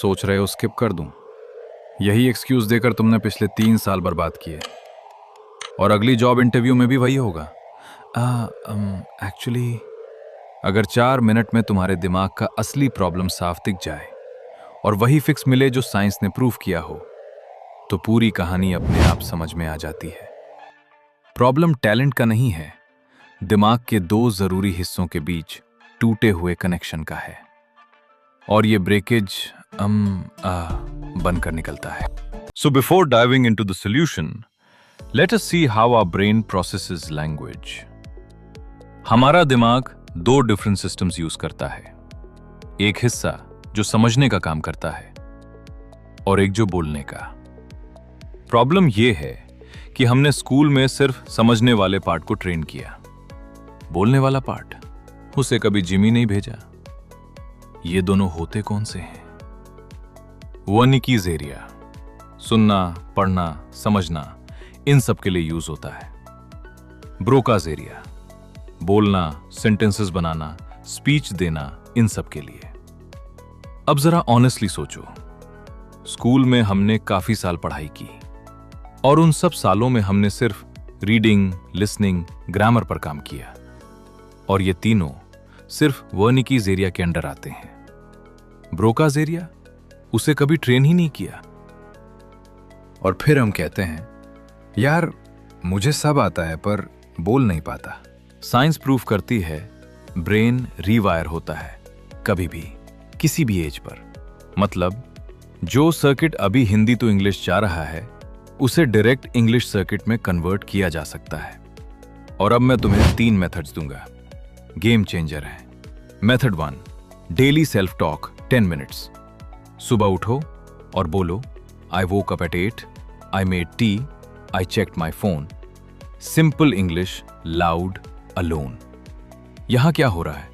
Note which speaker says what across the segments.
Speaker 1: सोच रहे हो स्किप कर दूं? यही एक्सक्यूज देकर तुमने पिछले 3 साल बर्बाद किए और अगली जॉब इंटरव्यू में भी वही होगा। एक्चुअली अगर 4 मिनट में तुम्हारे दिमाग का असली प्रॉब्लम साफ दिख जाए और वही फिक्स मिले जो साइंस ने प्रूव किया हो, तो पूरी कहानी अपने आप समझ में आ जाती है। प्रॉब्लम टैलेंट का नहीं है, दिमाग के 2 जरूरी हिस्सों के बीच टूटे हुए कनेक्शन का है, और ये ब्रेकेज बनकर निकलता है। So before diving into the solution, let us see how our brain processes language. हमारा दिमाग 2 डिफरेंट सिस्टम्स यूज करता है। एक हिस्सा जो समझने का काम करता है और एक जो बोलने का। प्रॉब्लम यह है कि हमने स्कूल में सिर्फ समझने वाले पार्ट को ट्रेन किया, बोलने वाला पार्ट उसे कभी जिम ही नहीं भेजा। ये दोनों होते कौन से हैं? वर्निकीज एरिया सुनना, पढ़ना, समझना, इन सब के लिए यूज होता है। ब्रोकाज एरिया बोलना, सेंटेंसेस बनाना, स्पीच देना, इन सब के लिए। अब जरा ऑनेस्टली सोचो, स्कूल में हमने काफी साल पढ़ाई की और उन सब सालों में हमने सिर्फ रीडिंग, लिसनिंग, ग्रामर पर काम किया, और ये तीनों सिर्फ वर्निकीज एरिया के अंडर आते हैं। ब्रोकाज एरिया उसे कभी ट्रेन ही नहीं किया, और फिर हम कहते हैं यार मुझे सब आता है पर बोल नहीं पाता। साइंस प्रूफ करती है ब्रेन रीवायर होता है कभी भी, किसी भी एज पर। मतलब जो सर्किट अभी हिंदी टू इंग्लिश जा रहा है उसे डायरेक्ट इंग्लिश सर्किट में कन्वर्ट किया जा सकता है। और अब मैं तुम्हें 3 मेथड्स दूंगा, गेम चेंजर है। Method 1, daily self talk 10 minutes. सुबह उठो और बोलो, I woke up at 8, I made tea, I checked my phone. Simple English, loud, alone. यहां क्या हो रहा है?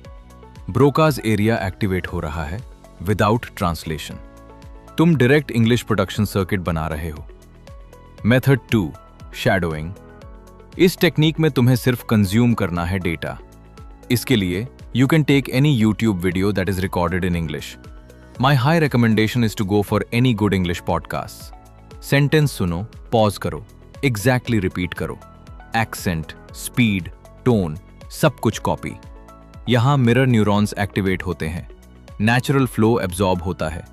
Speaker 1: ब्रोकाज एरिया एक्टिवेट हो रहा है विदाउट ट्रांसलेशन। तुम डायरेक्ट इंग्लिश प्रोडक्शन सर्किट बना रहे हो। Method 2, shadowing. इस टेक्निक में तुम्हें सिर्फ कंज्यूम करना है डेटा। इसके लिए you can take any YouTube video that is recorded in English. My high recommendation is to go for any good English podcasts. Sentence सुनो, pause करो, exactly repeat करो, accent, speed, tone, सब कुछ copy. यहाँ mirror neurons activate होते हैं, natural flow absorb होता है।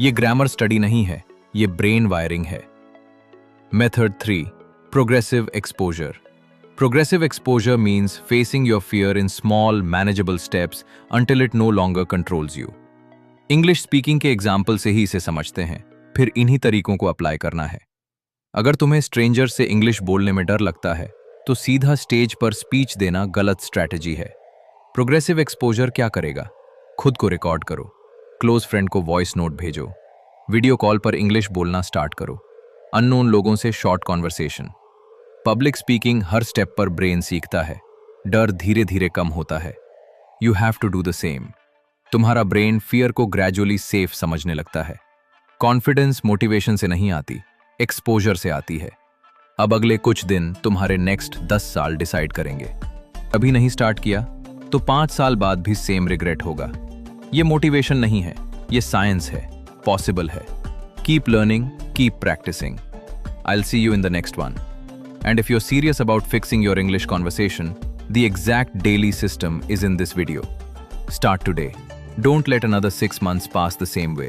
Speaker 1: ये ग्रामर स्टडी नहीं है, ये ब्रेन वायरिंग है। Method 3, progressive exposure. Progressive exposure means facing your fear in small, manageable steps until it no longer controls you. English speaking के एग्जाम्पल से ही इसे समझते हैं, फिर इन्हीं तरीकों को अप्लाई करना है। अगर तुम्हें स्ट्रेंजर से इंग्लिश बोलने में डर लगता है, तो सीधा स्टेज पर स्पीच देना गलत स्ट्रैटेजी है। प्रोग्रेसिव एक्सपोजर क्या करेगा? खुद को रिकॉर्ड करो, क्लोज फ्रेंड को वॉइस नोट भेजो, वीडियो कॉल पर इंग्लिश बोलना स्टार्ट करो, अननोन लोगों से शॉर्ट कॉन्वर्सेशन। पब्लिक स्पीकिंग हर स्टेप पर ब्रेन सीखता है, डर धीरे धीरे कम होता है। You have to do the same. तुम्हारा ब्रेन फियर को ग्रेजुअली सेफ समझने लगता है। कॉन्फिडेंस मोटिवेशन से नहीं आती, एक्सपोजर से आती है। अब अगले कुछ दिन तुम्हारे नेक्स्ट 10 साल डिसाइड करेंगे। अभी नहीं स्टार्ट किया तो 5 साल बाद भी सेम रिग्रेट होगा। ये मोटिवेशन नहीं है, ये साइंस है, पॉसिबल है। Keep learning, keep practicing. I will see you in the next one. And if you're serious about fixing your English conversation, the exact daily system is in this video. Start today. Don't let another 6 months pass the same way.